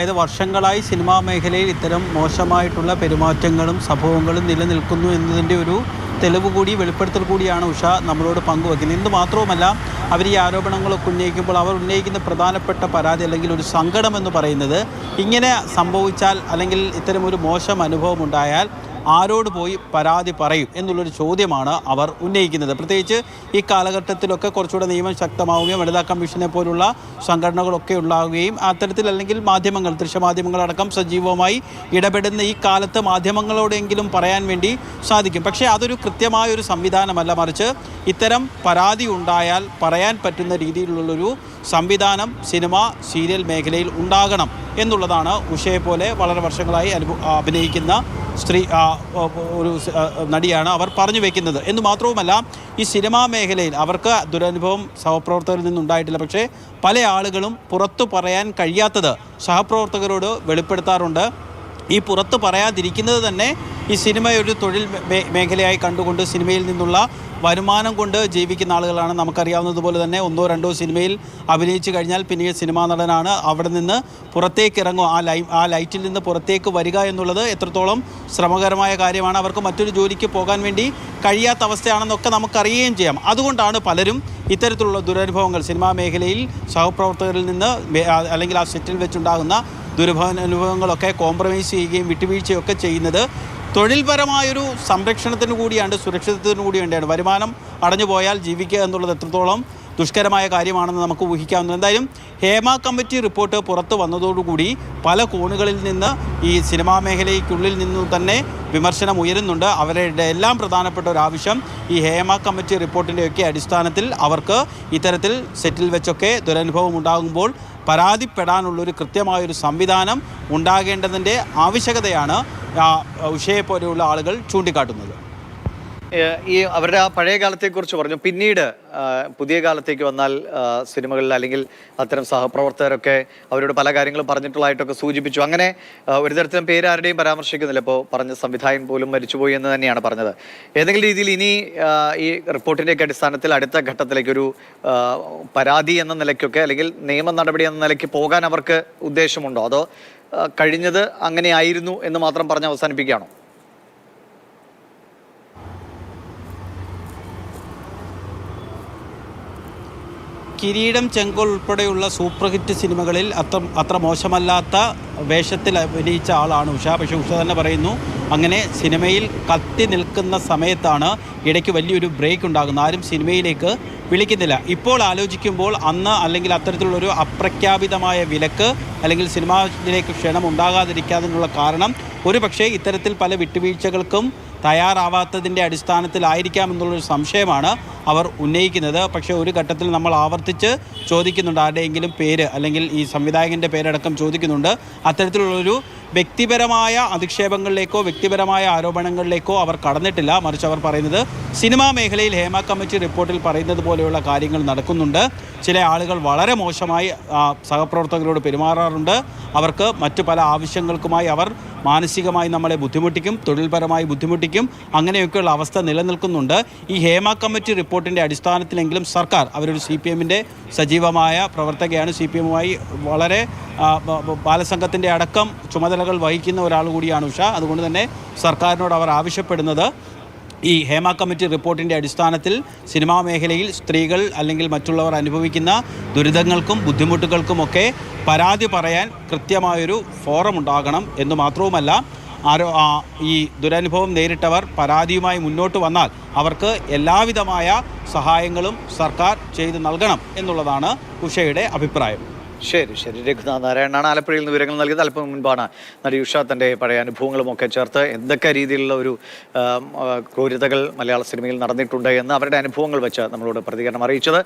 അതായത് വർഷങ്ങളായി സിനിമാ മേഖലയിൽ ഇത്തരം മോശമായിട്ടുള്ള പെരുമാറ്റങ്ങളും സംഭവങ്ങളും നിലനിൽക്കുന്നു എന്നതിൻ്റെ ഒരു തെളിവ് കൂടി വെളിപ്പെടുത്തൽ കൂടിയാണ് ഉഷ നമ്മളോട് പങ്കുവയ്ക്കുന്നത്. ഇന്ന് മാത്രവുമല്ല, അവർ ഈ ആരോപണങ്ങളൊക്കെ ഉന്നയിക്കുമ്പോൾ അവർ ഉന്നയിക്കുന്ന പ്രധാനപ്പെട്ട പരാതി അല്ലെങ്കിൽ ഒരു സങ്കടം എന്ന് പറയുന്നത്, ഇങ്ങനെ സംഭവിച്ചാൽ അല്ലെങ്കിൽ ഇത്തരം ഒരു മോശം അനുഭവം ഉണ്ടായാൽ ആരോട് പോയി പരാതി പറയും എന്നുള്ളൊരു ചോദ്യമാണ് അവർ ഉന്നയിക്കുന്നത്. പ്രത്യേകിച്ച് ഈ കാലഘട്ടത്തിലൊക്കെ കുറച്ചുകൂടെ നിയമം ശക്തമാവുകയും വനിതാ കമ്മീഷനെ പോലുള്ള സംഘടനകളൊക്കെ ഉണ്ടാവുകയും അത്തരത്തിൽ അല്ലെങ്കിൽ മാധ്യമങ്ങൾ, ദൃശ്യമാധ്യമങ്ങളടക്കം സജീവമായി ഇടപെടുന്ന ഈ കാലത്ത് മാധ്യമങ്ങളോടെങ്കിലും പറയാൻ വേണ്ടി സാധിക്കും. പക്ഷേ അതൊരു കൃത്യമായൊരു സംവിധാനമല്ല, മറിച്ച് ഇത്തരം പരാതി ഉണ്ടായാൽ പറയാൻ പറ്റുന്ന രീതിയിലുള്ളൊരു സംവിധാനം സിനിമ സീരിയൽ മേഖലയിൽ ഉണ്ടാകണം എന്നുള്ളതാണ് ഉഷയെപ്പോലെ വളരെ വർഷങ്ങളായി അഭിനയിക്കുന്ന ഒരു നടിയാണ് അവർ പറഞ്ഞു വയ്ക്കുന്നത്. എന്ന് മാത്രവുമല്ല, ഈ സിനിമാ മേഖലയിൽ അവർക്ക് ദുരനുഭവം സഹപ്രവർത്തകരിൽ നിന്നുണ്ടായിട്ടില്ല. പക്ഷേ പല ആളുകളും പുറത്തു പറയാൻ കഴിയാത്തത് സഹപ്രവർത്തകരോട് വെളിപ്പെടുത്താറുണ്ട്. ഈ പുറത്ത് പറയാതിരിക്കുന്നത് തന്നെ ഈ സിനിമയൊരു തൊഴിൽ മേഖലയായി കണ്ടുകൊണ്ട് സിനിമയിൽ നിന്നുള്ള വരുമാനം കൊണ്ട് ജീവിക്കുന്ന ആളുകളാണ്. നമുക്കറിയാവുന്നതുപോലെ തന്നെ ഒന്നോ രണ്ടോ സിനിമയിൽ അഭിനയിച്ചു കഴിഞ്ഞാൽ പിന്നീട് സിനിമാ നടനാണ്. അവിടെ നിന്ന് പുറത്തേക്ക് ഇറങ്ങും, ആ ലൈറ്റിൽ നിന്ന് പുറത്തേക്ക് വരിക എന്നുള്ളത് എത്രത്തോളം ശ്രമകരമായ കാര്യമാണ്. അവർക്ക് മറ്റൊരു ജോലിക്ക് പോകാൻ വേണ്ടി കഴിയാത്ത അവസ്ഥയാണെന്നൊക്കെ നമുക്കറിയുകയും ചെയ്യാം. അതുകൊണ്ടാണ് പലരും ഇത്തരത്തിലുള്ള ദുരനുഭവങ്ങൾ സിനിമാ മേഖലയിൽ സഹപ്രവർത്തകരിൽ നിന്ന് അല്ലെങ്കിൽ ആ സെറ്റിൽ വെച്ചുണ്ടാകുന്ന ദുരനുഭവങ്ങളൊക്കെ കോംപ്രമൈസ് ചെയ്യുകയും വിട്ടുവീഴ്ചയൊക്കെ ചെയ്യുന്നത് തൊഴിൽപരമായൊരു സംരക്ഷണത്തിന് കൂടിയാണ്, സുരക്ഷിതത്വത്തിന് കൂടിയാണ്. വരുമാനം അടഞ്ഞു പോയാൽ ജീവിക്കുക എന്നുള്ളത് എത്രത്തോളം ദുഷ്കരമായ കാര്യമാണെന്ന് നമുക്ക് ഊഹിക്കാവുന്നത്. എന്തായാലും ഹേമ കമ്മിറ്റി റിപ്പോർട്ട് പുറത്തു വന്നതോടുകൂടി പല കോണുകളിൽ നിന്ന് ഈ സിനിമാ മേഖലയ്ക്കുള്ളിൽ നിന്നു തന്നെ വിമർശനം ഉയരുന്നുണ്ട്. അവരുടെ എല്ലാം പ്രധാനപ്പെട്ട ഒരു ആവശ്യം ഈ ഹേമ കമ്മിറ്റി റിപ്പോർട്ടിൻ്റെയൊക്കെ അടിസ്ഥാനത്തിൽ അവർക്ക് ഇത്തരത്തിൽ സെറ്റിൽ വെച്ചൊക്കെ ദുരനുഭവം ഉണ്ടാകുമ്പോൾ പരാതിപ്പെടാനുള്ളൊരു കൃത്യമായൊരു സംവിധാനം ഉണ്ടാകേണ്ടതിൻ്റെ ആവശ്യകതയാണ് ഉഷയെ പോലെയുള്ള ആളുകൾ ചൂണ്ടിക്കാട്ടുന്നത്. ഈ അവരുടെ ആ പഴയ കാലത്തെക്കുറിച്ച് പറഞ്ഞു. പിന്നീട് പുതിയ കാലത്തേക്ക് വന്നാൽ സിനിമകളിൽ അല്ലെങ്കിൽ അത്തരം സഹപ്രവർത്തകരൊക്കെ അവരോട് പല കാര്യങ്ങളും പറഞ്ഞിട്ടുള്ളതായിട്ടൊക്കെ സൂചിപ്പിച്ചു. അങ്ങനെ ഒരു തരത്തിലും പേരാരുടെയും പരാമർശിക്കുന്നില്ല. ഇപ്പോൾ പറഞ്ഞ സംവിധായകൻ പോലും മരിച്ചുപോയി എന്ന് തന്നെയാണ് പറഞ്ഞത്. ഏതെങ്കിലും രീതിയിൽ ഇനി ഈ റിപ്പോർട്ടിൻ്റെയൊക്കെ അടിസ്ഥാനത്തിൽ അടുത്ത ഘട്ടത്തിലേക്കൊരു പരാതി എന്ന നിലയ്ക്കൊക്കെ അല്ലെങ്കിൽ നിയമ നടപടി എന്ന നിലയ്ക്ക് പോകാൻ അവർക്ക് ഉദ്ദേശമുണ്ടോ? അതോ കഴിഞ്ഞത് അങ്ങനെയായിരുന്നു എന്ന് മാത്രം പറഞ്ഞ് അവസാനിപ്പിക്കുകയാണോ? കിരീടം, ചെങ്കോൽ ഉൾപ്പെടെയുള്ള സൂപ്പർ ഹിറ്റ് സിനിമകളിൽ അത്ര മോശമല്ലാത്ത വേഷത്തിൽ അഭിനയിച്ച ആളാണ് ഉഷ. പക്ഷേ ഉഷ തന്നെ പറയുന്നു, അങ്ങനെ സിനിമയിൽ കത്തി നിൽക്കുന്ന സമയത്താണ് ഇടയ്ക്ക് വലിയൊരു ബ്രേക്ക് ഉണ്ടാകുന്നത്. ആരും സിനിമയിലേക്ക് വിളിക്കുന്നില്ല. ഇപ്പോൾ ആലോചിക്കുമ്പോൾ അന്ന് അല്ലെങ്കിൽ അത്തരത്തിലുള്ളൊരു അപ്രഖ്യാപിതമായ വിലക്ക് അല്ലെങ്കിൽ സിനിമയിലേക്ക് ക്ഷണം ഉണ്ടാകാതിരിക്കാതിനുള്ള കാരണം ഒരു പക്ഷേ ഇത്തരത്തിൽ പല വിട്ടുവീഴ്ചകൾക്കും തയ്യാറാവാത്തതിൻ്റെ അടിസ്ഥാനത്തിലായിരിക്കാമെന്നുള്ളൊരു സംശയമാണ് അവർ ഉന്നയിക്കുന്നത്. പക്ഷേ ഒരു ഘട്ടത്തിൽ നമ്മൾ ആവർത്തിച്ച് ചോദിക്കുന്നുണ്ട്, ആരുടെയെങ്കിലും പേര് അല്ലെങ്കിൽ ഈ സംവിധായകൻ്റെ പേരടക്കം ചോദിക്കുന്നുണ്ട്. അത്തരത്തിലുള്ളൊരു വ്യക്തിപരമായ അധിക്ഷേപങ്ങളിലേക്കോ വ്യക്തിപരമായ ആരോപണങ്ങളിലേക്കോ അവർ കടന്നിട്ടില്ല. മറിച്ച് അവർ പറയുന്നത് സിനിമാ മേഖലയിൽ ഹേമ കമ്മിറ്റി റിപ്പോർട്ടിൽ പറയുന്നത് പോലെയുള്ള കാര്യങ്ങൾ നടക്കുന്നുണ്ട്. ചില ആളുകൾ വളരെ മോശമായി സഹപ്രവർത്തകരോട് പെരുമാറാറുണ്ട്. അവർക്ക് മറ്റു പല ആവശ്യങ്ങൾക്കുമായി അവർ മാനസികമായി നമ്മളെ ബുദ്ധിമുട്ടിക്കും, തൊഴിൽപരമായി ബുദ്ധിമുട്ടിക്കും. അങ്ങനെയൊക്കെയുള്ള അവസ്ഥ നിലനിൽക്കുന്നുണ്ട്. ഈ ഹേമ കമ്മിറ്റി റിപ്പോർട്ടിൻ്റെ അടിസ്ഥാനത്തിലെങ്കിലും സർക്കാർ, അവരൊരു CPM-ൻ്റെ സജീവമായ പ്രവർത്തകയാണ്, CPM-മായി വളരെ ബാലസംഘത്തിൻ്റെ അടക്കം ചുമതലകൾ വഹിക്കുന്ന ഒരാൾ കൂടിയാണ് ഉഷ. അതുകൊണ്ട് തന്നെ സർക്കാരിനോട് അവർ ആവശ്യപ്പെടുന്നത് ഈ ഹേമ കമ്മിറ്റി റിപ്പോർട്ടിൻ്റെ അടിസ്ഥാനത്തിൽ സിനിമാ മേഖലയിൽ സ്ത്രീകൾ അല്ലെങ്കിൽ മറ്റുള്ളവർ അനുഭവിക്കുന്ന ദുരിതങ്ങൾക്കും ബുദ്ധിമുട്ടുകൾക്കുമൊക്കെ പരാതി പറയാൻ കൃത്യമായൊരു ഫോറം ഉണ്ടാകണം എന്ന് മാത്രവുമല്ല, ഈ ദുരനുഭവം നേരിട്ടവർ പരാതിയുമായി മുന്നോട്ട് വന്നാൽ അവർക്ക് എല്ലാവിധമായ സഹായങ്ങളും സർക്കാർ ചെയ്തു നൽകണം എന്നുള്ളതാണ് ഉഷയുടെ അഭിപ്രായം. ശരി. രഘുനാഥ് നാരായണനാണ് ആലപ്പുഴയിൽ നിന്ന് വിവരങ്ങൾ നൽകിയത്. അല്പം മുൻപാണ് നടി ഉഷ തൻ്റെ പഴയ അനുഭവങ്ങളുമൊക്കെ ചേർത്ത് എന്തൊക്കെ രീതിയിലുള്ള ഒരു ക്രൂരതകൾ മലയാള സിനിമയിൽ നടന്നിട്ടുണ്ട് എന്ന് അവരുടെ അനുഭവങ്ങൾ വെച്ച് നമ്മളോട് പ്രതികരണം അറിയിച്ചത്.